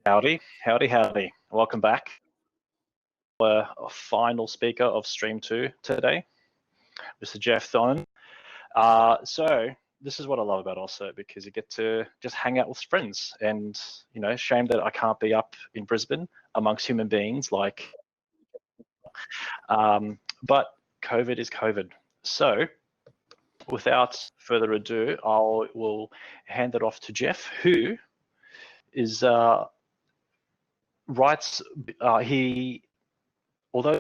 Howdy, howdy, howdy. Welcome back. We're a final speaker of Stream 2 today, Mr. Geoff Thonon. So this is what I love about AusCERT, because you get to just hang out with friends, and shame that I can't be up in Brisbane amongst human beings like, but COVID is COVID. So without further ado, I will hand it off to Geoff, who is although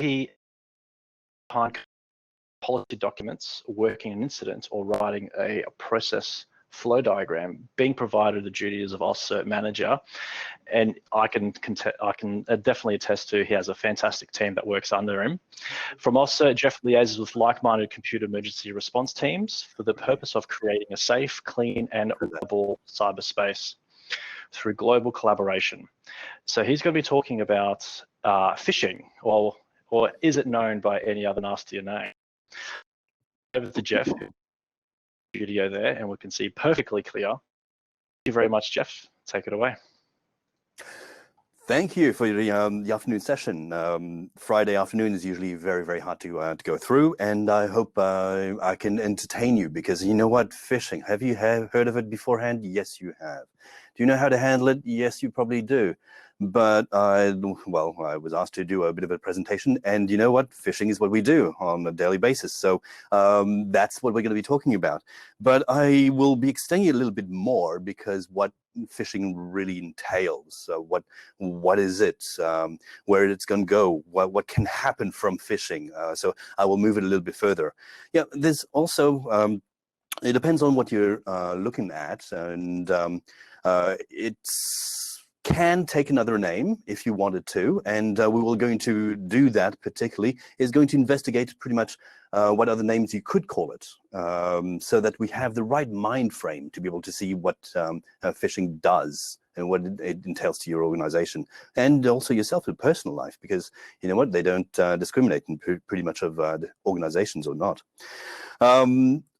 he behind policy documents, working an incident, or writing a process flow diagram, being provided the duties of AusCERT manager, and I can definitely attest to he has a fantastic team that works under him. From AusCERT, Geoff liaises with like-minded computer emergency response teams for the purpose of creating a safe, clean, and reliable cyberspace through global collaboration. So he's going to be talking about phishing, or is it known by any other nastier name? Over to Geoff, studio there, and we can see perfectly clear. Thank you very much, Geoff. Take it away. Thank you for the afternoon session. Friday afternoon is usually very, very hard to go through, and I hope I can entertain you, because you know what? Phishing. Have you heard of it beforehand? Yes, you have. Do you know how to handle it? Yes, you probably do. But I was asked to do a bit of a presentation, and you know what? Phishing is what we do on a daily basis. So that's what we're going to be talking about. But I will be extending it a little bit more, because what phishing really entails. So what is it? Where it's going to go? What can happen from phishing? So I will move it a little bit further. Yeah, there's also it depends on what you're looking at, and it's can take another name if you wanted to, and we were going to do that. Particularly is going to investigate pretty much what other names you could call it, so that we have the right mind frame to be able to see what phishing does and what it entails to your organization, and also yourself in personal life, because you know what, they don't discriminate in pretty much of the organizations or not.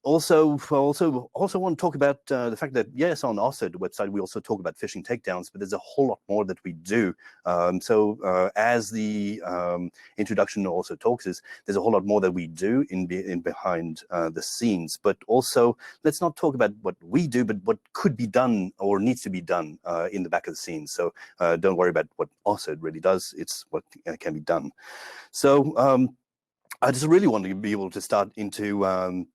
Also want to talk about the fact that, yes, on AusCERT website, we also talk about phishing takedowns, but there's a whole lot more that we do. As the introduction also talks, there's a whole lot more that we do in behind the scenes. But also, let's not talk about what we do, but what could be done or needs to be done in the back of the scenes. So don't worry about what AusCERT really does. It's what can be done. So I just really want to be able to start into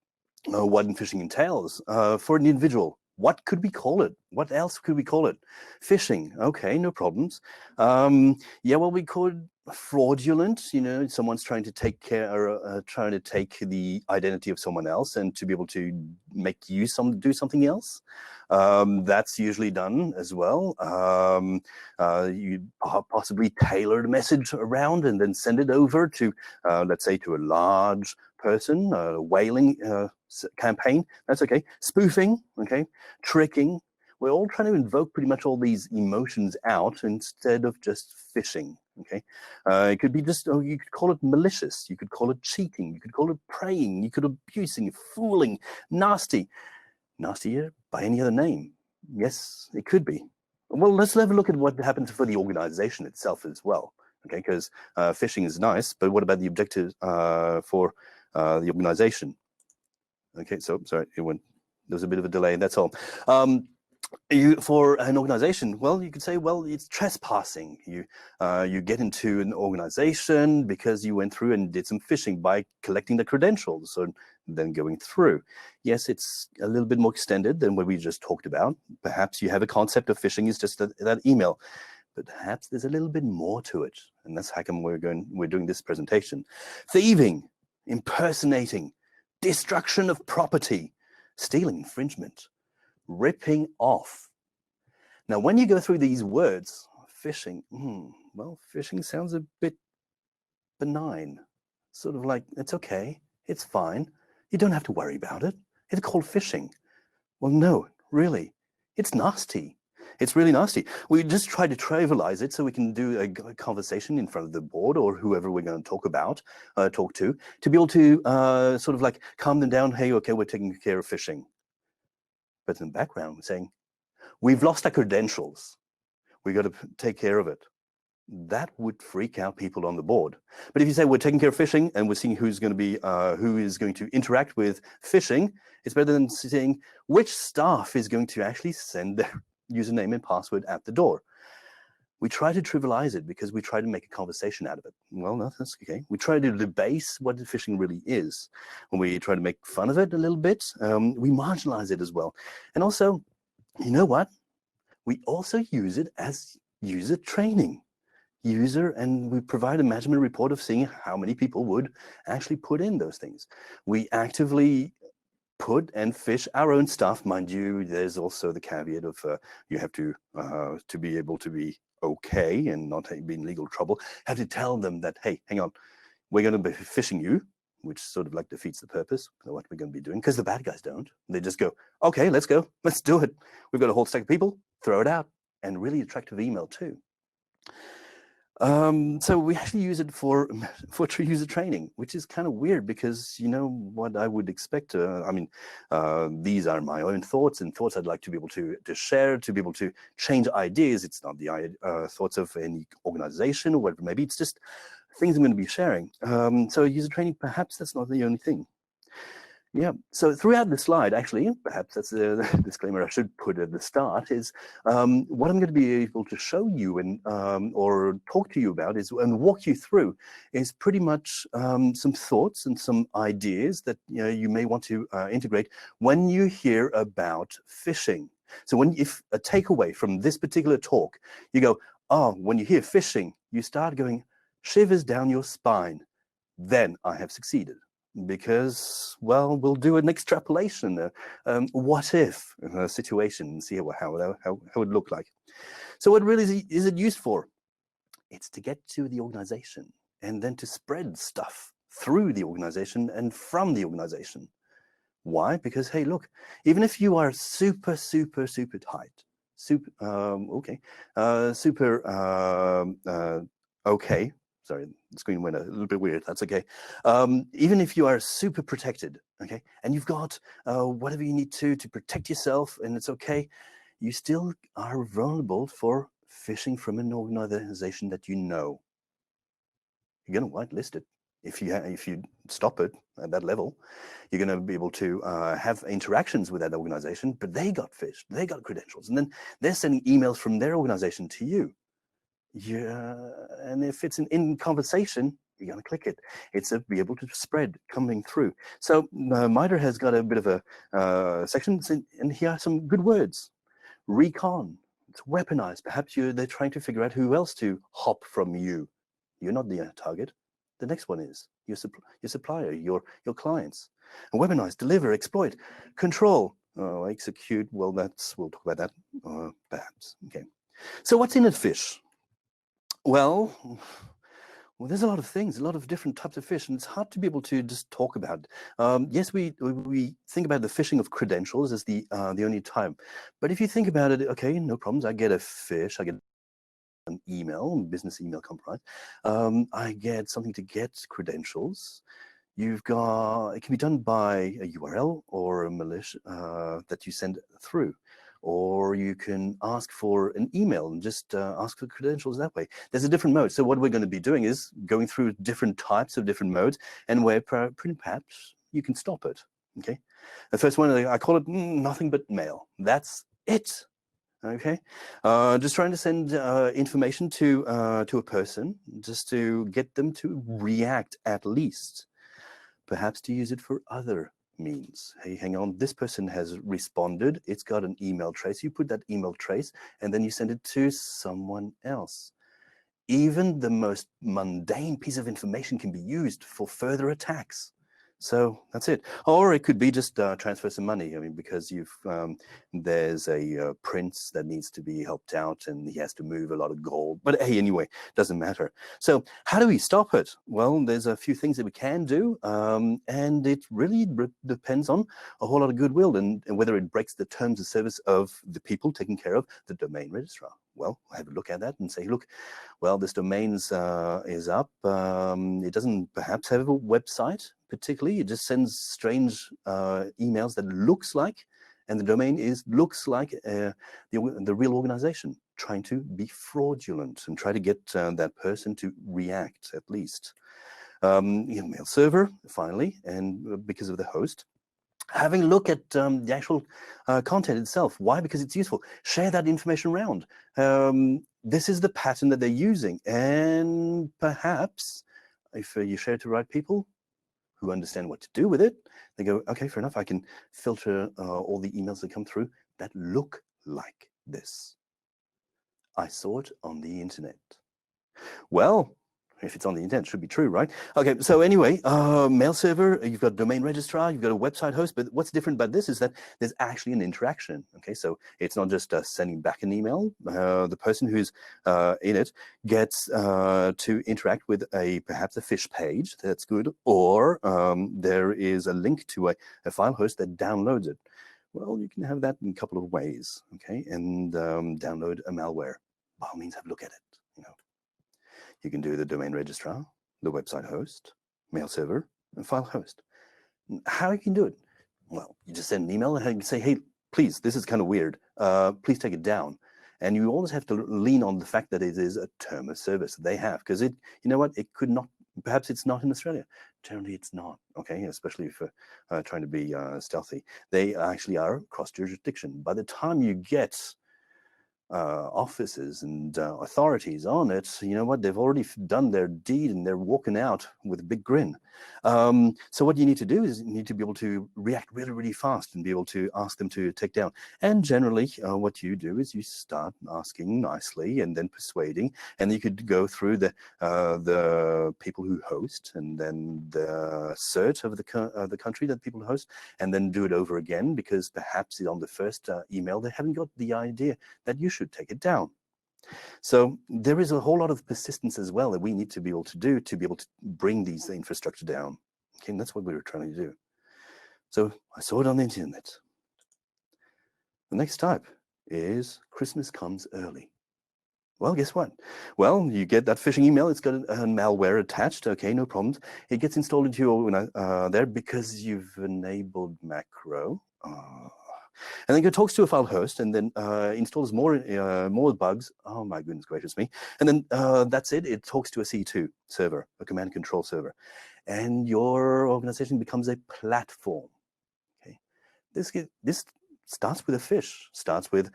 what phishing entails for an individual. What could we call it? What else could we call it? Phishing. Okay, no problems. Yeah, well, we could fraudulent. You know, someone's trying to take trying to take the identity of someone else and to be able to make you do something else. That's usually done as well. You possibly tailor the message around and then send it over to, let's say, to a large person, whaling campaign. That's okay. Spoofing, okay. Tricking. We're all trying to invoke pretty much all these emotions out instead of just phishing. Okay, it could be just, you could call it malicious, you could call it cheating, you could call it preying, you could abusing, fooling, nasty. Nastier by any other name. Yes, it could be. Well, let's have a look at what happens for the organization itself as well. Okay, because phishing is nice, but what about the objective for the organization? Okay, so sorry, there was a bit of a delay, that's all. For an organization, well, you could say, well, it's trespassing. You get into an organization because you went through and did some phishing by collecting the credentials and then going through. Yes, it's a little bit more extended than what we just talked about. Perhaps you have a concept of phishing is just that email, but perhaps there's a little bit more to it, and that's how come we're doing this presentation. Thieving, impersonating, destruction of property, stealing, infringement, ripping off. Now, when you go through these words, phishing, well, phishing sounds a bit benign. Sort of like, it's okay, it's fine. You don't have to worry about it. It's called phishing. Well, no, really, it's nasty. It's really nasty. We just try to trivialize it so we can do a conversation in front of the board or whoever we're going to talk to be able to sort of like calm them down. Hey, okay, we're taking care of phishing. But in the background, we're saying, we've lost our credentials. We got to take care of it. That would freak out people on the board. But if you say we're taking care of phishing and we're seeing who's going to be, who is going to interact with phishing, it's better than seeing which staff is going to actually send their username and password at the door. We try to trivialize it because we try to make a conversation out of it. Well, no, that's okay. We try to debase what phishing really is. When we try to make fun of it a little bit, we marginalize it as well. And also, you know what? We also use it as user training. And we provide a management report of seeing how many people would actually put in those things. We actively put and phish our own stuff. Mind you, there's also the caveat of you have to be able to be okay and not be in legal trouble, have to tell them that, hey, hang on, we're going to be phishing you, which sort of like defeats the purpose of what we're going to be doing, because the bad guys don't. They just go, okay, let's go, let's do it. We've got a whole stack of people, throw it out, and really attractive email too. So we actually use it for user training, which is kind of weird because, you know, what I would expect, I mean, these are my own thoughts and thoughts I'd like to be able to share, to be able to change ideas. It's not the thoughts of any organization or whatever, maybe it's just things I'm going to be sharing. So user training, perhaps that's not the only thing. Yeah, so throughout the slide, actually, perhaps that's a disclaimer I should put at the start, is what I'm going to be able to show you and or talk to you about is, and walk you through, is pretty much some thoughts and some ideas that you may want to integrate when you hear about phishing. So if a takeaway from this particular talk, you go, oh, when you hear phishing, you start going shivers down your spine, then I have succeeded. Because, well, we'll do an extrapolation, what if situation, and see how it would look like. So what really is it used for? It's to get to the organization and then to spread stuff through the organization and from the organization. Why? Because, hey, look, even if you are super tight, okay, sorry, the screen went a little bit weird. That's okay. Even if you are super protected, okay, and you've got whatever you need to protect yourself, and it's okay, you still are vulnerable for phishing from an organization that you know. You're going to whitelist it. If you stop it at that level, you're going to be able to have interactions with that organization, but they got phished, they got credentials, and then they're sending emails from their organization to you. Yeah, and if it's an in conversation, you're going to click it. It's to be able to spread coming through. So MITRE has got a bit of a section, and here are some good words. Recon, it's weaponized. Perhaps they're trying to figure out who else to hop from you. You're not the target. The next one is your supplier, your clients. And weaponize, deliver, exploit, control, execute. Well, we'll talk about that perhaps. Okay. So what's in a phish? Well, there's a lot of things, a lot of different types of phish, and it's hard to be able to just talk about it. Yes, we think about the phishing of credentials as the only time, but if you think about it, okay, no problems. I get a phish, I get an email, business email compromise. I get something to get credentials. It can be done by a URL or a militia that you send through. Or you can ask for an email and just ask for credentials that way. There's a different mode. So what we're going to be doing is going through different types of different modes, and where perhaps you can stop it. Okay. The first one, I call it nothing but mail. That's it. Okay. Just trying to send information to a person, just to get them to react at least. Perhaps to use it for other means. Hey, hang on, this person has responded, it's got an email trace, you put that email trace and then you send it to someone else. Even the most mundane piece of information can be used for further attacks. So that's it. Or it could be just transfer some money. I mean, because there's a prince that needs to be helped out and he has to move a lot of gold. But hey, anyway, doesn't matter. So how do we stop it? Well, there's a few things that we can do. And it really depends on a whole lot of goodwill and whether it breaks the terms of service of the people taking care of the domain registrar. Well, have a look at that and say, look, well, this domain is up. It doesn't perhaps have a website particularly. It just sends strange emails that looks like and the domain looks like the real organization trying to be fraudulent and try to get that person to react at least. Mail server, finally, and because of the host. Having a look at the actual content itself. Why? Because it's useful. Share that information around. This is the pattern that they're using. And perhaps if you share it to the right people who understand what to do with it, they go, okay, fair enough. I can filter all the emails that come through that look like this. I saw it on the internet. Well, if it's on the internet, it should be true, right? Okay, so anyway, mail server, you've got domain registrar, you've got a website host, but what's different about this is that there's actually an interaction, okay? So it's not just sending back an email. The person who's in it gets to interact with perhaps a PHISH page, that's good, or there is a link to a file host that downloads it. Well, you can have that in a couple of ways, okay? And download a malware. By all means, have a look at it, you know. You can do the domain registrar, the website host, mail server, and file host. How you can do it? Well, you just send an email and you say, hey, please, this is kind of weird. Please take it down. And you always have to lean on the fact that it is a term of service that they have, because you know what, it could not, perhaps it's not in Australia. Generally, it's not, okay, especially if trying to be stealthy. They actually are cross-jurisdiction. By the time you get officers and authorities on it, you know what, they've already done their deed and they're walking out with a big grin. So what you need to do is you need to be able to react really, really fast and be able to ask them to take down. And generally what you do is you start asking nicely and then persuading, and you could go through the people who host and then the cert of the country that people host, and then do it over again, because perhaps on the first email they haven't got the idea that you should take it down. So there is a whole lot of persistence as well that we need to be able to do to be able to bring these infrastructure down. Okay, and that's what we were trying to do. So I saw it on the internet. The next type is Christmas comes early. Well, guess what? Well, you get that phishing email. It's got a malware attached. Okay, no problems. It gets installed into your there because you've enabled macro. And then it talks to a file host and then installs more bugs. Oh my goodness gracious me. And then that's it. It talks to a C2 server, a command control server. And your organization becomes a platform. Okay, this starts with a PHISH, starts with,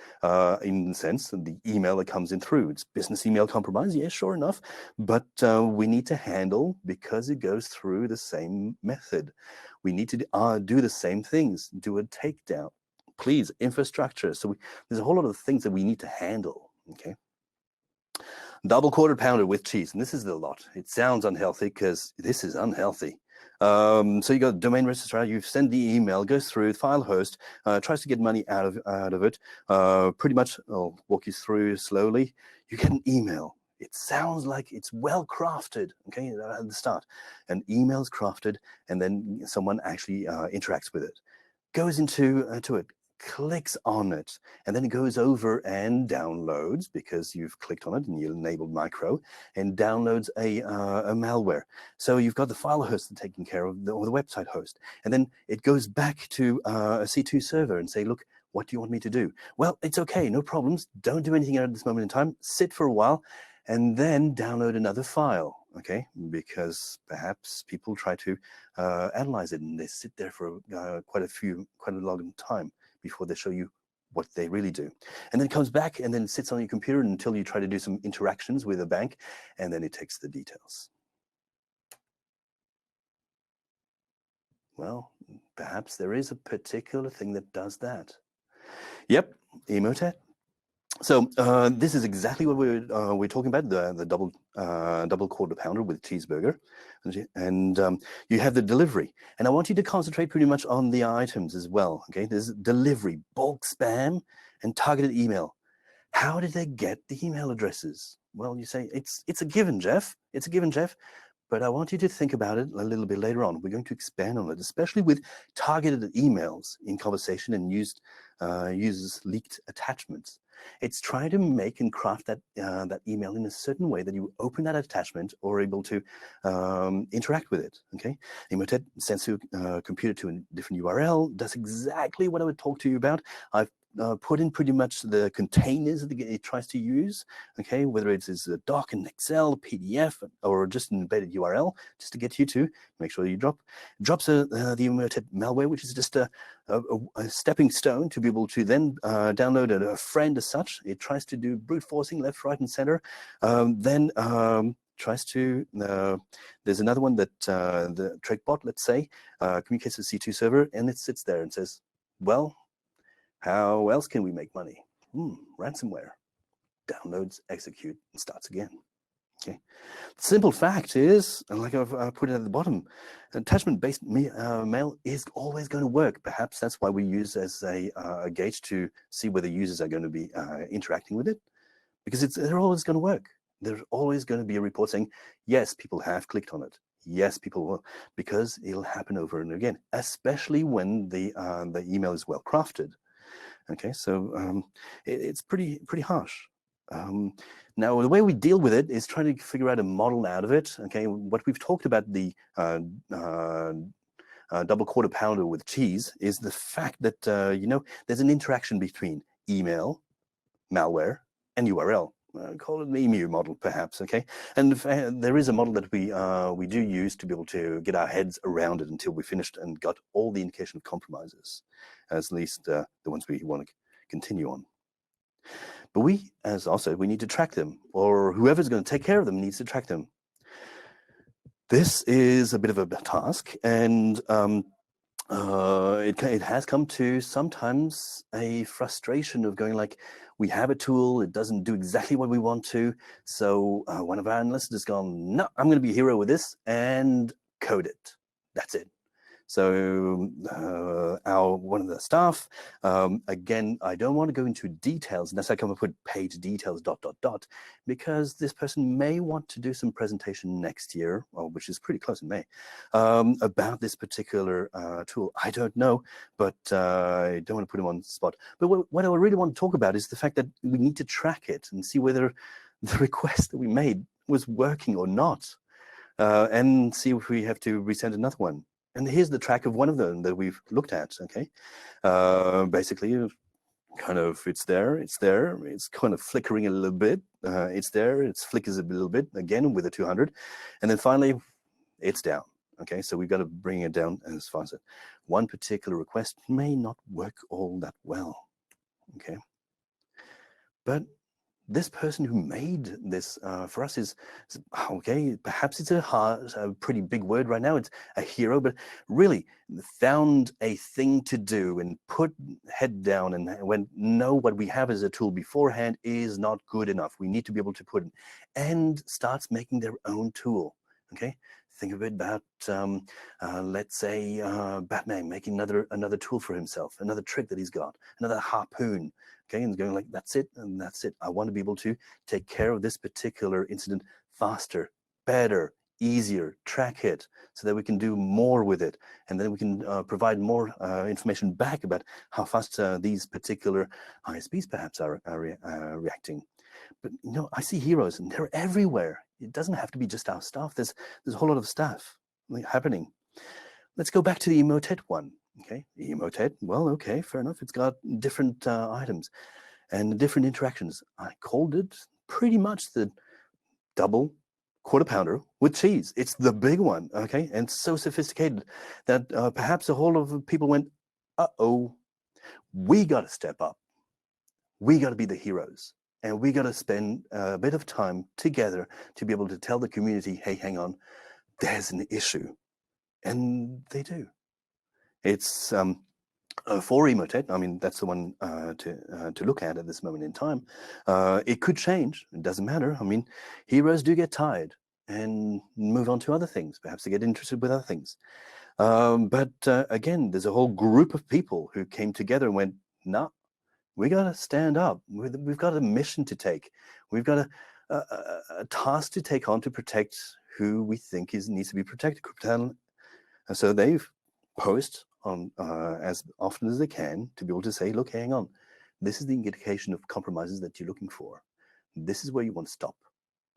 in the sense, the email that comes in through. It's business email compromise, yes, sure enough, but we need to handle, because it goes through the same method. We need to do the same things, do a takedown. Please, infrastructure. So there's a whole lot of things that we need to handle, okay? Double quarter pounder with cheese, and this is the lot. It sounds unhealthy because this is unhealthy. So you got domain registrar, you send the email, goes through, file host, tries to get money out of it. Pretty much, I'll walk you through slowly. You get an email. It sounds like it's well crafted, okay, at the start. An email's crafted, and then someone actually interacts with it. Goes into it, clicks on it, and then it goes over and downloads, because you've clicked on it and you enabled micro, and downloads a malware. So you've got the file host taking care of or the website host, and then it goes back to a C2 server and say, look, what do you want me to do? Well, it's okay, no problems. Don't do anything at this moment in time. Sit for a while, and then download another file. Okay, because perhaps people try to analyze it and they sit there for quite a long time before they show you what they really do. And then it comes back and then sits on your computer until you try to do some interactions with a bank, and then it takes the details. Well, perhaps there is a particular thing that does that. Yep, Emotet. So this is exactly what we're talking about, the double quarter pounder with cheeseburger, and you have the delivery. And I want you to concentrate pretty much on the items as well. Okay, there's delivery, bulk spam, and targeted email. How did they get the email addresses? Well, you say it's a given, Geoff. It's a given, Geoff. But I want you to think about it a little bit later on. We're going to expand on it, especially with targeted emails in conversation and users leaked attachments. It's trying to make and craft that that email in a certain way that you open that attachment or are able to interact with it. Okay, Emotet sends to computer to a different URL, does exactly what I would talk to you about. I've put in pretty much the containers that it tries to use, okay, whether it is a doc, an Excel, PDF, or just an embedded URL, just to get you to make sure you drops the Emotet malware, which is just a stepping stone to be able to then download a friend as such. It tries to do brute forcing left, right, and center, then tries to, there's another one that the TrakeBot, let's say, communicates with C2 server, and it sits there and says, well, how else can we make money? Ransomware. Downloads, execute, and starts again. Okay. The simple fact is, and like I've put it at the bottom, attachment-based mail is always going to work. Perhaps that's why we use as a gauge to see whether users are going to be interacting with it, because they're always going to work. There's always going to be a report saying, yes, people have clicked on it. Yes, people will, because it'll happen over and again, especially when the email is well crafted. Okay, so it's pretty harsh. Now, the way we deal with it is trying to figure out a model out of it. Okay, what we've talked about, the double quarter pounder with cheese, is the fact that you know, there's an interaction between email, malware, and URL. Call it an EMU model, perhaps. Okay, and there is a model that we do use to be able to get our heads around it until we finished and got all the indication of compromises, at least the ones we want to continue on. But we, as also, we need to track them, or whoever's going to take care of them needs to track them. This is a bit of a task, and it has come to sometimes a frustration of going like, we have a tool, it doesn't do exactly what we want to, so one of our analysts has gone, no, I'm going to be a hero with this, and code it. That's it. So one of the staff, again, I don't want to go into details unless I come up with page details ... because this person may want to do some presentation next year, which is pretty close in May, about this particular tool. I don't know, but I don't want to put him on the spot. But what I really want to talk about is the fact that we need to track it and see whether the request that we made was working or not, and see if we have to resend another one. And here's the track of one of them that we've looked at, okay? Basically, kind of, it's there, it's kind of flickering a little bit, it's there, it flickers a little bit, again, with a 200, and then finally, it's down, okay? So we've got to bring it down as far as one particular request may not work all that well, okay? But this person who made this for us is okay. Perhaps it's a pretty big word right now. It's a hero, but really found a thing to do and put head down and know what we have as a tool beforehand is not good enough. We need to be able to put it, and starts making their own tool. Okay, think of it about let's say Batman making another tool for himself, another trick that he's got, another harpoon. Okay, and going like, that's it, and that's it. I want to be able to take care of this particular incident faster, better, easier, track it, so that we can do more with it, and then we can provide more information back about how fast these particular ISPs perhaps are reacting. But you know, I see heroes, and they're everywhere. It doesn't have to be just our staff. There's a whole lot of stuff happening. Let's go back to the Emotet one. Okay, the Emotet, well, okay, fair enough. It's got different items and different interactions. I called it pretty much the double quarter pounder with cheese. It's the big one, okay? And so sophisticated that perhaps a whole lot of people went, uh-oh, we got to step up. We got to be the heroes. And we got to spend a bit of time together to be able to tell the community, hey, hang on, there's an issue. And they do. It's for Emotet, I mean, that's the one to look at this moment in time. It could change. It doesn't matter. I mean, heroes do get tired and move on to other things. Perhaps they get interested with other things. But again, there's a whole group of people who came together and went, nah, we got to stand up. We've got a mission to take. We've got a task to take on to protect who we think needs to be protected. And so they've post on as often as they can to be able to say, look, hang on, this is the indication of compromises that you're looking for. This is where you want to stop.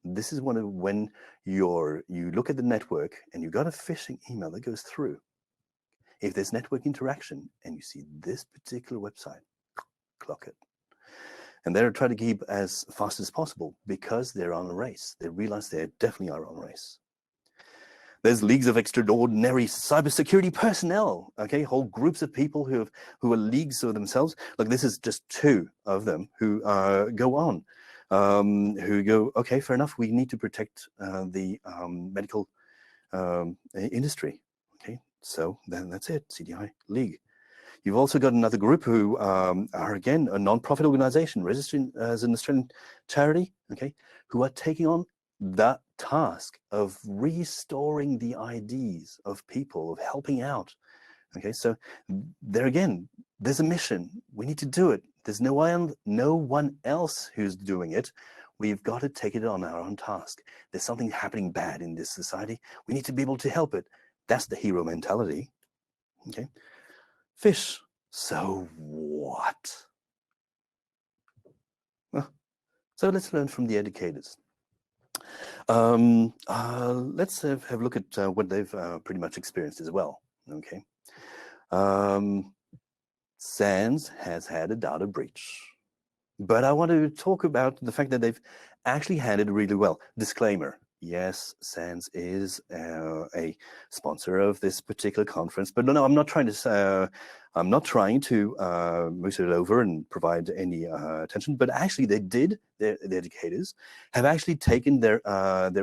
This is when you look at the network and you got a phishing email that goes through. If there's network interaction and you see this particular website, clock it. And they're trying to keep as fast as possible because they're on a race. They realize they definitely are on a race. There's leagues of extraordinary cybersecurity personnel, okay? Whole groups of people who are leagues of themselves. Look, this is just two of them who go on, who go, okay, fair enough, we need to protect the medical industry, okay? So then that's it, CDI League. You've also got another group who are, again, a non-profit organization registered as an Australian charity, okay, who are taking on that task of restoring the IDs of people, of helping out. Okay, so there again, there's a mission. We need to do it. There's no one else who's doing it. We've got to take it on our own task. There's something happening bad in this society. We need to be able to help it. That's the hero mentality. Okay. PHISH. So what? Well, so let's learn from the educators. Let's have a look at what they've pretty much experienced as well. Okay. SANS has had a data breach, but I want to talk about the fact that they've actually handled it really well. Disclaimer. Yes, SANS is a sponsor of this particular conference, but no, I'm not trying to move it over and provide any attention. But actually, they did. The educators have actually taken their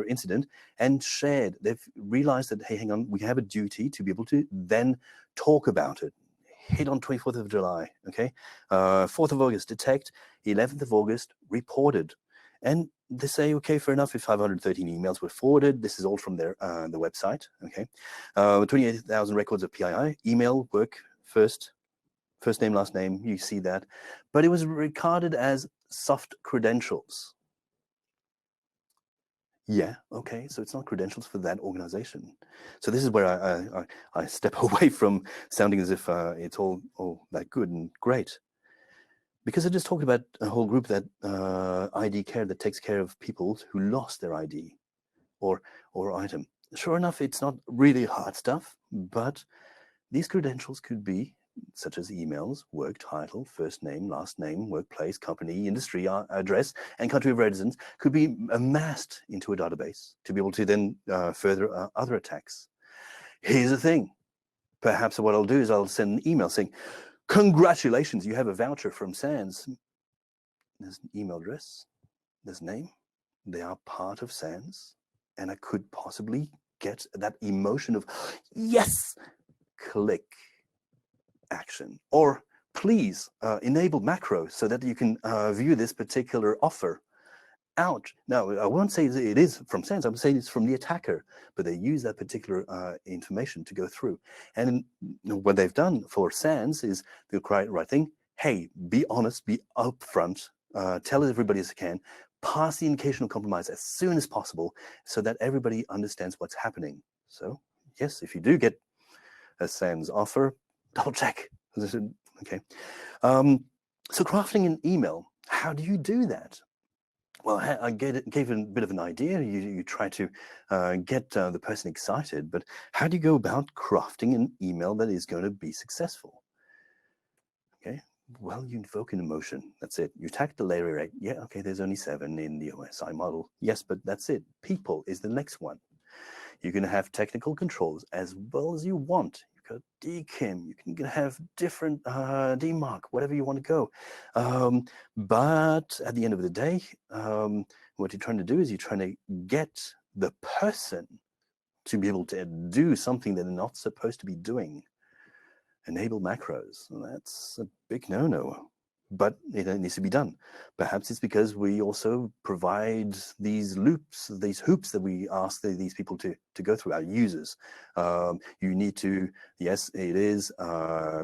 incident and shared. They've realized that, hey, hang on, we have a duty to be able to then talk about it. Hit on 24th of July, okay? 4th of August, detect. 11th of August, reported. And they say, okay, fair enough, if 513 emails were forwarded, this is all from their the website, okay? 28,000 records of PII, email, work, first name, last name, you see that. But it was regarded as soft credentials. Yeah, okay, so it's not credentials for that organization. So this is where I step away from sounding as if it's all that good and great. Because I just talked about a whole group that ID care that takes care of people who lost their ID or item. Sure enough, it's not really hard stuff, but these credentials could be such as emails, work title, first name, last name, workplace, company, industry, address, and country of residence could be amassed into a database to be able to then further other attacks. Here's the thing. Perhaps what I'll do is I'll send an email saying, congratulations, you have a voucher from SANS. There's an email address, there's a name. They are part of SANS, and I could possibly get that emotion of, yes, click action. Or please enable macro so that you can view this particular offer. Ouch. Now, I won't say it is from SANS, I'm saying it's from the attacker, but they use that particular information to go through. And what they've done for SANS is the right thing. Hey, be honest, be upfront, tell everybody as you can, pass the indication of compromise as soon as possible so that everybody understands what's happening. So, yes, if you do get a SANS offer, double check. Okay. So crafting an email, how do you do that? Well, I gave it a bit of an idea. You try to get the person excited, but how do you go about crafting an email that is going to be successful? Okay, well, you invoke an emotion. That's it. You attack the layer rate. Yeah, okay, there's only 7 in the OSI model. Yes, but that's it. People is the next one. You're going to have technical controls as well as you want. You've got DKIM. You can have different DMARC, whatever you want to go. But at the end of the day, what you're trying to do is you're trying to get the person to be able to do something that they're not supposed to be doing. Enable macros. That's a big no-no. But it needs to be done. Perhaps it's because we also provide these loops, these hoops that we ask these people to go through, our users. You need to, yes, it is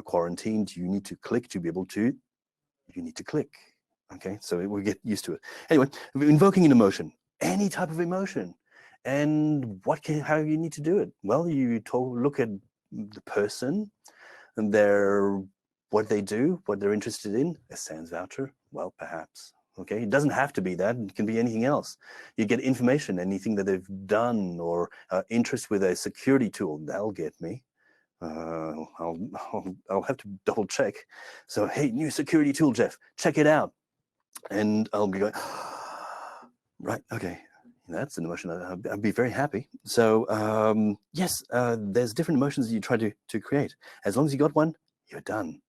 quarantined. You need to click to be able to, you need to click. Okay, so we get used to it. Anyway, invoking an emotion, any type of emotion. And how you need to do it? Well, you look at the person and their What they do, what they're interested in, a SANS voucher, well, perhaps. Okay, it doesn't have to be that. It can be anything else. You get information, anything that they've done, or interest with a security tool. That'll get me. I'll have to double check. So, hey, new security tool, Geoff, check it out. And I'll be going, right, okay, that's an emotion. I'd be very happy. So yes, there's different emotions that you try to create. As long as you got one, you're done.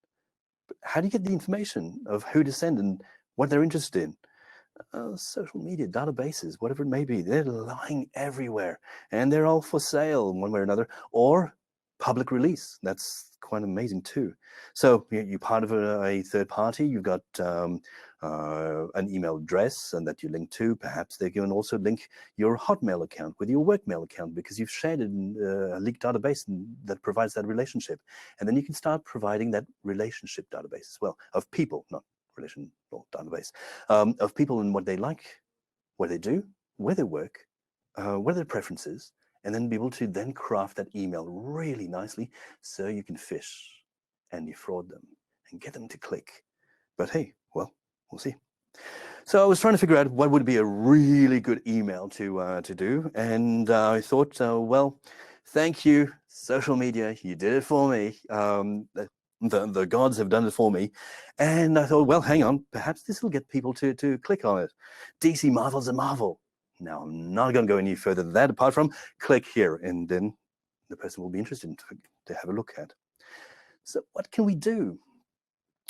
But how do you get the information of who to send and what they're interested in? Social media, databases, whatever it may be, they're lying everywhere, and they're all for sale in one way or another, or public release. That's quite amazing too. So you're part of a third party. You've got an email address and that you link to. Perhaps they can also link your Hotmail account with your work mail account because you've shared it in a leaked database that provides that relationship. And then you can start providing that relationship database as well of people, not relational database, of people and what they like, what they do, where they work, what are their preferences, and then be able to then craft that email really nicely so you can phish and defraud them and get them to click. But hey, well, we'll see. So I was trying to figure out what would be a really good email to do, and I thought, well, thank you, social media, you did it for me. The gods have done it for me. And I thought, well, hang on, perhaps this will get people to click on it. DC Marvel's a Marvel. Now, I'm not going to go any further than that, apart from click here, and then the person will be interested to have a look at. So what can we do?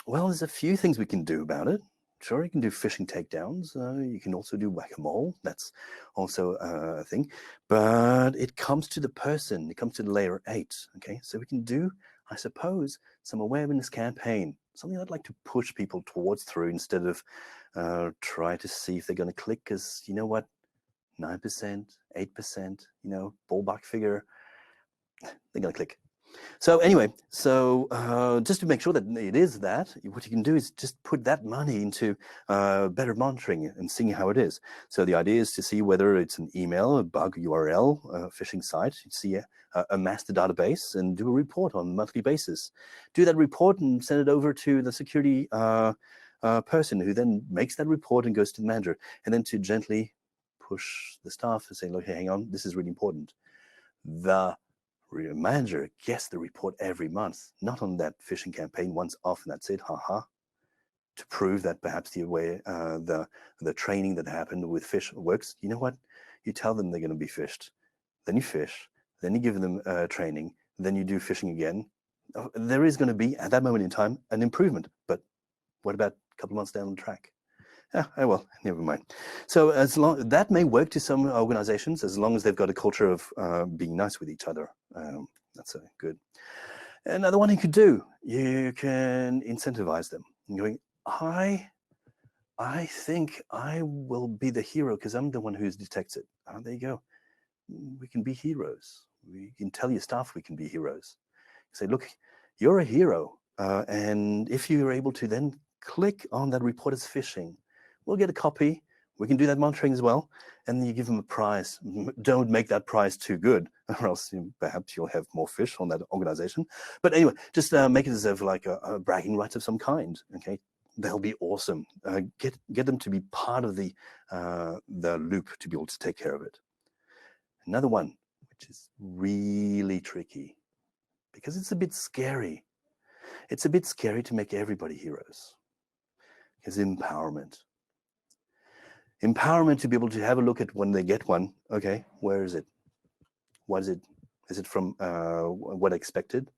Well, there's a few things we can do about it. Sure, you can do phishing takedowns. You can also do whack-a-mole. That's also a thing. But it comes to the person. It comes to the layer 8. Okay, so we can do, I suppose, some awareness campaign. Something I'd like to push people towards through instead of try to see if they're going to click. Because you know what? 9%, 8%, ballpark figure, they're going to click. So anyway, just to make sure that it is that, what you can do is just put that money into better monitoring and seeing how it is. So the idea is to see whether it's an email, a bug URL, a phishing site, see a master database and do a report on a monthly basis. Do that report and send it over to the security person who then makes that report and goes to the manager, and then to gently push the staff and say, look, hey, hang on, this is really important. The manager gets the report every month, not on that phishing campaign once off and that's it, haha, to prove that perhaps the way the training that happened with phish works. You know what? You tell them they're going to be phished, then you phish, then you give them training, then you do phishing again. There is going to be, at that moment in time, an improvement. But what about a couple of months down the track? Oh well, never mind. So as long that may work to some organizations, as long as they've got a culture of being nice with each other. That's good. Another one you could do, you can incentivize them. You're going, I think I will be the hero because I'm the one who detects it. There you go. We can be heroes. We can tell your staff we can be heroes. Say, look, you're a hero. And if you're able to then click on that report as phishing, we'll get a copy. We can do that monitoring as well. And then you give them a prize. Don't make that prize too good, or else perhaps you'll have more phish on that organization. But anyway, just make it as if like a bragging rights of some kind. Okay, they'll be awesome. Get them to be part of the loop to be able to take care of it. Another one, which is really tricky, because it's a bit scary. It's a bit scary to make everybody heroes. Is empowerment. Empowerment to be able to have a look at when they get one. Okay, where is it? What is it? Is it from what I expected?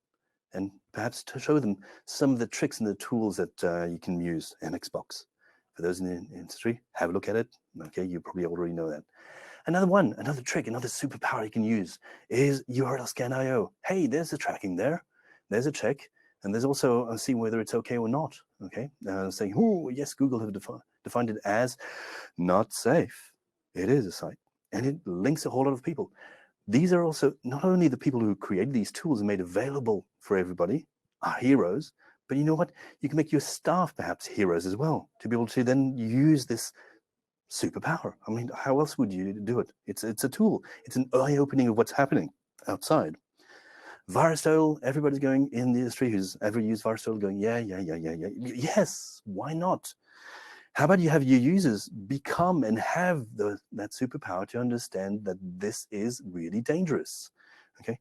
And perhaps to show them some of the tricks and the tools that you can use in Xbox. For those in the industry, have a look at it. Okay, you probably already know that. Another trick, another superpower you can use is URL scan.io. Hey, there's a tracking there. There's a check. And there's also see whether it's okay or not. Okay, saying, oh, yes, Google have defined it as not safe. It is a site. And it links a whole lot of people. These are also not only the people who created these tools and made available for everybody are heroes, but you know what? You can make your staff perhaps heroes as well to be able to then use this superpower. I mean, how else would you do it? It's a tool. It's an eye-opening of what's happening outside. VirusTotal, everybody's going in the industry who's ever used VirusTotal going, yeah. Yes, why not? How about you have your users become and have that superpower to understand that this is really dangerous, okay?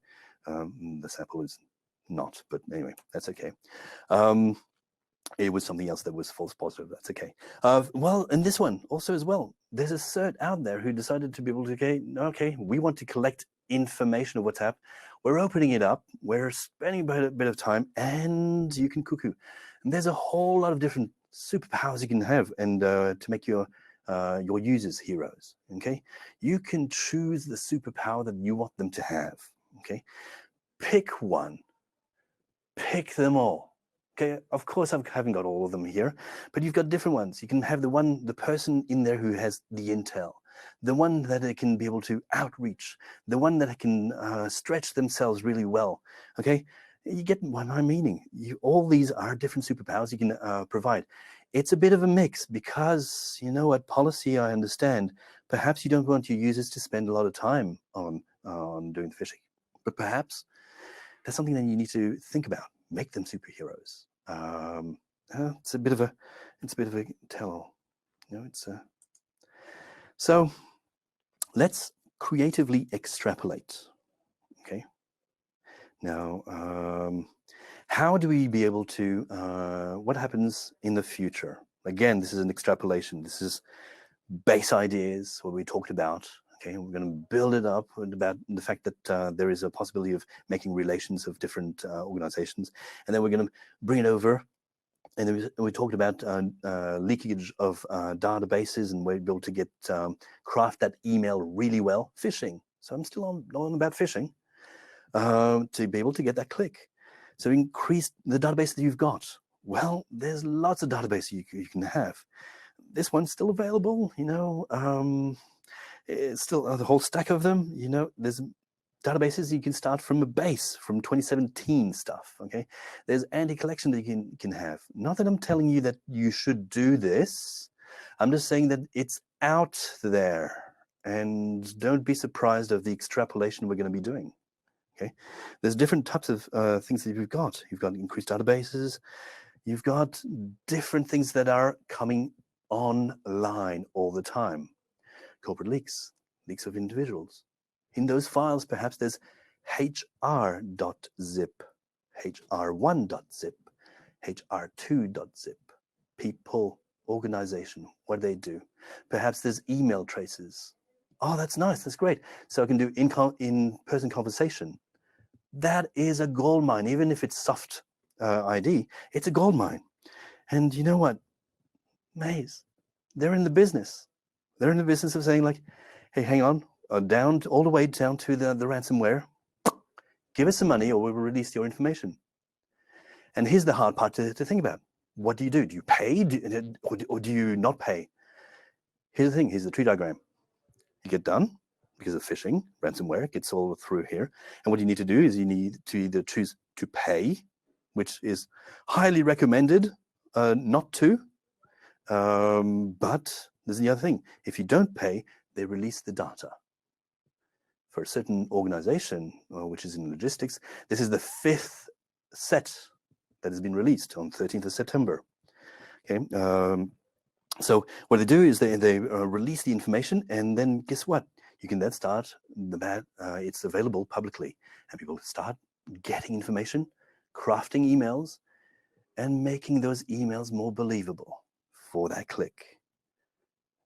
The sample is not, but anyway, that's okay. It was something else that was false positive. That's okay. Well, and this one also as well. There's a CERT out there who decided to be able to, okay, we want to collect information of WhatsApp. We're opening it up. We're spending a bit of time, and you can cuckoo. And there's a whole lot of different superpowers you can have, and to make your users heroes. Okay, you can choose the superpower that you want them to have. Okay, pick one. Pick them all. Okay, of course I haven't got all of them here, but you've got different ones. You can have the person in there who has the intel, the one that they can be able to outreach, the one that can stretch themselves really well. Okay, you get what I'm meaning. All these are different superpowers you can provide. It's a bit of a mix because, you know what, policy, I understand. Perhaps you don't want your users to spend a lot of time on doing the phishing, but perhaps that's something that you need to think about. Make them superheroes. It's a bit of a tell-all. You know, so let's creatively extrapolate. Okay. Now, how do we be able to? What happens in the future? Again, this is an extrapolation. This is base ideas, what we talked about. Okay, we're going to build it up about the fact that there is a possibility of making relations of different organizations, and then we're going to bring it over. And then we talked about leakage of databases, and we're able to get craft that email really well. Phishing. So I'm still on about phishing to be able to get that click. So increase the database that you've got. Well, there's lots of databases you can have. This one's still available, you know. It's still the whole stack of them, you know. There's databases you can start from a base from 2017 stuff. Okay, there's anti-collection that you can have. Not that I'm telling you that you should do this. I'm just saying that it's out there, and don't be surprised of the extrapolation we're going to be doing. Okay, there's different types of things that you've got. You've got increased databases. You've got different things that are coming online all the time. Corporate leaks of individuals. In those files, perhaps there's hr.zip, hr1.zip, hr2.zip, people, organization, what they do. Perhaps there's email traces. Oh, that's nice, that's great. So I can do in-person conversation. That is a gold mine, even if it's soft ID, it's a gold mine. And you know what? Maze, they're in the business. They're in the business of saying like, hey, hang on, all the way down to the ransomware. Give us some money or we will release your information. And here's the hard part to think about. What do you do? Do you pay or do you not pay? Here's the thing. Here's the tree diagram. You get done because of phishing, ransomware. It gets all through here. And what you need to do is you need to either choose to pay, which is highly recommended not to. But there's the other thing. If you don't pay, they release the data. For a certain organization, which is in logistics, this is the 5th set that has been released on 13th of September. Okay, so what they do is they release the information, and then guess what? You can then start it's available publicly, and people start getting information, crafting emails, and making those emails more believable for that click.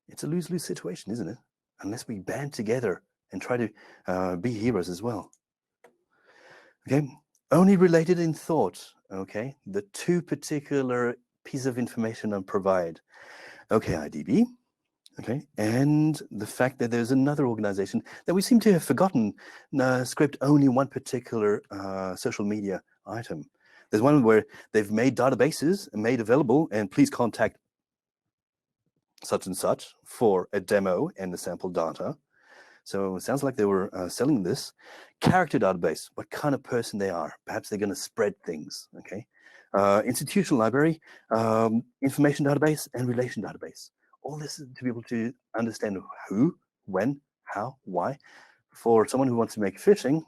It's a lose-lose situation, isn't it? Unless we band together and try to be heroes as well. Okay, only related in thought. Okay, the 2 particular pieces of information I provide. Okay, IDB. Okay, and the fact that there's another organization that we seem to have forgotten scraped only one particular social media item. There's one where they've made databases and made available, and please contact such and such for a demo and the sample data. So it sounds like they were selling this character database, what kind of person they are. Perhaps they're going to spread things, okay? Institutional library, information database, and relation database. All this is to be able to understand who, when, how, why. For someone who wants to make phishing,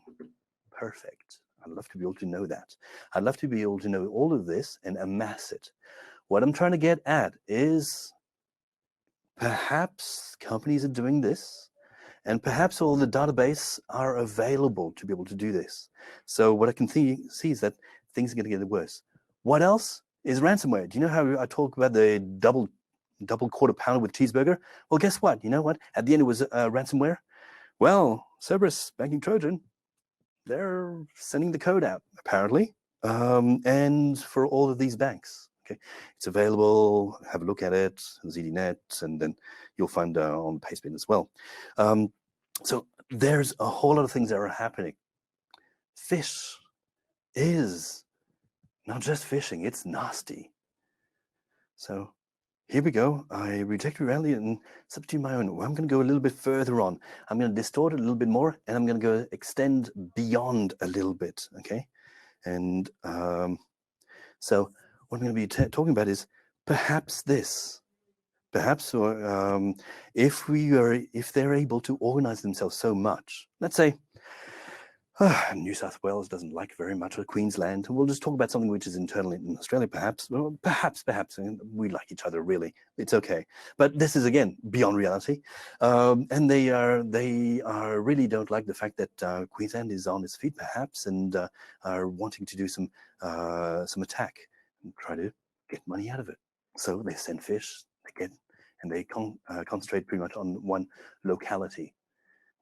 perfect, I'd love to be able to know that. I'd love to be able to know all of this and amass it. What I'm trying to get at is perhaps companies are doing this, and perhaps all the database are available to be able to do this. So what I can see is that things are going to get worse. What else is ransomware? Do you know how I talk about the double quarter pounder with cheeseburger? Well, guess what? You know what? At the end, it was ransomware. Well, Cerberus, banking Trojan, they're sending the code out, apparently, and for all of these banks. Okay, it's available. Have a look at it, ZDNet, and then you'll find on Pastebin as well. So there's a whole lot of things that are happening. PHISH is not just phishing, it's nasty. So here we go. I reject reality and substitute my own. Well, I'm going to go a little bit further on. I'm going to distort it a little bit more, and I'm going to go extend beyond a little bit, okay? And so what I'm going to be talking about is perhaps this. Perhaps if they're able to organize themselves so much, let's say New South Wales doesn't like very much of Queensland. We'll just talk about something which is internal in Australia, perhaps. Well, perhaps. We like each other, really. It's okay. But this is, again, beyond reality. And they really don't like the fact that Queensland is on its feet, perhaps, and are wanting to do some attack and try to get money out of it. So they send fish, and they concentrate pretty much on one locality.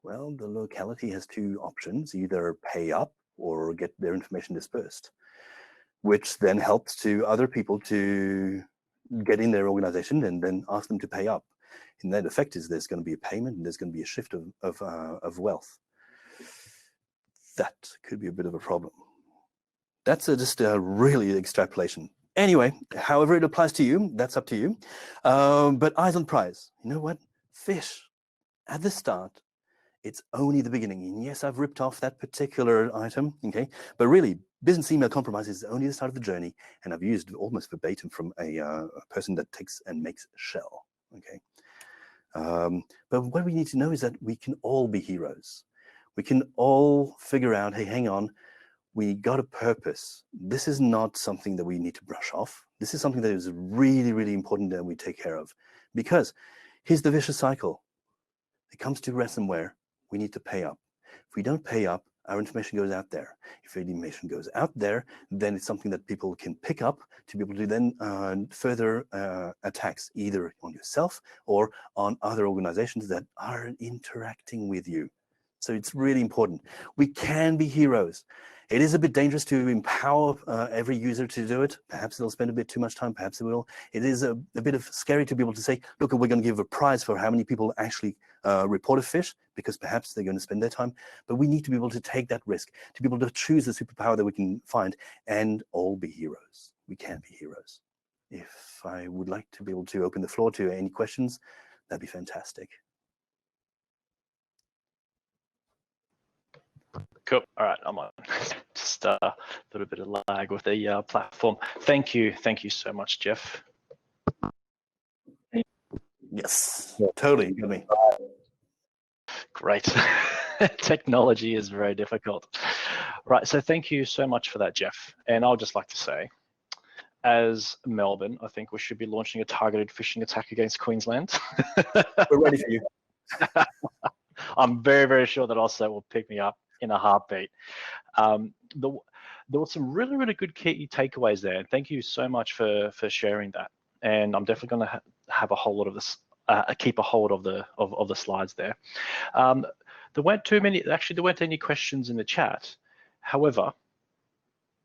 Well, the locality has two options, either pay up or get their information dispersed, which then helps to other people to get in their organization and then ask them to pay up. And that effect is there's going to be a payment and there's going to be a shift of wealth. That could be a bit of a problem. That's just a really extrapolation. Anyway, however it applies to you, that's up to you. But eyes on prize. You know what? PHISH, at the start, it's only the beginning. And yes, I've ripped off that particular item, okay? But really, business email compromise is only the start of the journey, and I've used almost verbatim from a person that takes and makes shell, okay? But what we need to know is that we can all be heroes. We can all figure out, hey, hang on, we got a purpose. This is not something that we need to brush off. This is something that is really, really important that we take care of. Because here's the vicious cycle. It comes to ransomware. We need to pay up. If we don't pay up, our information goes out there. If information goes out there, then it's something that people can pick up to be able to then further attacks, either on yourself or on other organizations that are interacting with you. So it's really important. We can be heroes. It is a bit dangerous to empower every user to do it. Perhaps they'll spend a bit too much time, perhaps they will. It is a bit of scary to be able to say, look, we're going to give a prize for how many people actually report a phish, because perhaps they're going to spend their time. But we need to be able to take that risk, to be able to choose the superpower that we can find and all be heroes. We can be heroes. If I would like to be able to open the floor to any questions, that'd be fantastic. Cool. All right, I'm on. Just a little bit of lag with the platform. Thank you so much, Geoff. Yes, totally. You got me. Great. Technology is very difficult. Right, so thank you so much for that, Geoff. And I'll just like to say, as Melbourne, I think we should be launching a targeted phishing attack against Queensland. We're ready for you. I'm very, very sure that AusCERT will pick me up in a heartbeat. There were some really, really good key takeaways there. And thank you so much for sharing that. And I'm definitely going to have a whole lot of this, keep a hold of the slides there. There weren't too many, actually, there weren't any questions in the chat. However,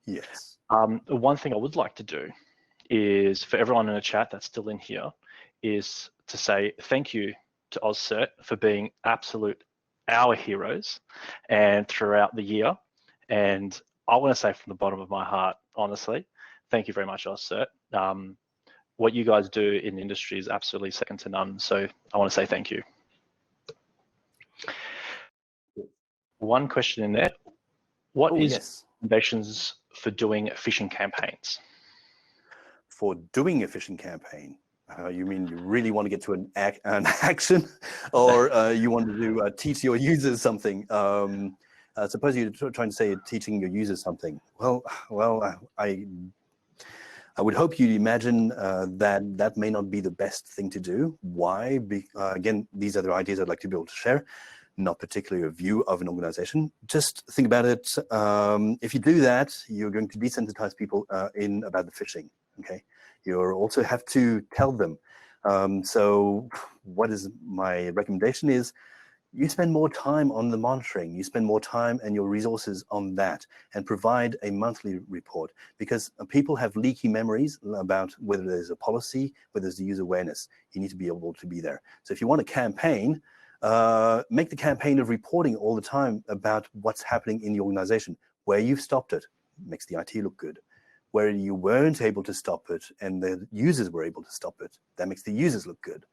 yes. One thing I would like to do is, for everyone in the chat that's still in here, is to say thank you to AusCERT for being our heroes and throughout the year. And I want to say from the bottom of my heart, honestly, thank you very much, AusCERT. What you guys do in the industry is absolutely second to none. So I want to say thank you. One question in there. What is recommendations for doing phishing campaigns? For doing a phishing campaign? You mean you really want to get to an action, or you want to teach your users something? Suppose you're trying to say teaching your users something. Well, I would hope you'd imagine that may not be the best thing to do. Why? Again, these are the ideas I'd like to be able to share, not particularly a view of an organization. Just think about it. If you do that, you're going to desensitize people about the phishing, okay? You also have to tell them. So what is my recommendation is, you spend more time on the monitoring, you spend more time and your resources on that, and provide a monthly report, because people have leaky memories about whether there's a policy, whether there's the user awareness. You need to be able to be there. So if you want a campaign, make the campaign of reporting all the time about what's happening in the organization, where you've stopped it, makes the IT look good. Where you weren't able to stop it and the users were able to stop it, that makes the users look good.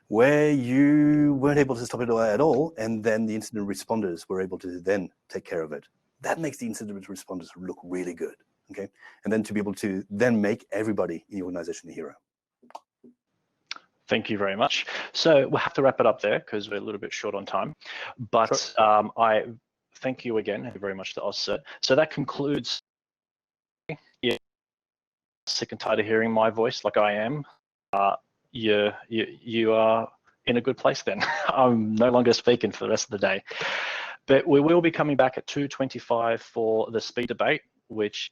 Where you weren't able to stop it at all, and then the incident responders were able to then take care of it, that makes the incident responders look really good, okay? And then to be able to then make everybody in the organization a hero. Thank you very much. So we'll have to wrap it up there because we're a little bit short on time. But sure. I thank you again very much to AusCERT. So that concludes. Yeah, sick and tired of hearing my voice like I am. You are in a good place then. I'm no longer speaking for the rest of the day. But we will be coming back at 2:25 for the speed debate, which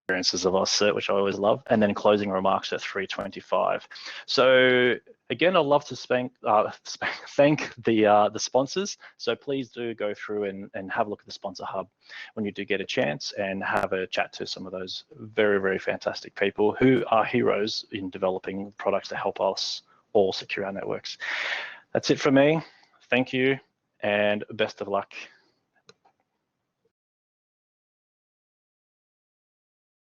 experiences of AusCERT, which I always love, and then closing remarks at 3:25. So again, I'd love to thank the sponsors. So please do go through and have a look at the sponsor hub when you do get a chance, and have a chat to some of those very, very fantastic people who are heroes in developing products to help us all secure our networks. That's it for me. Thank you, and best of luck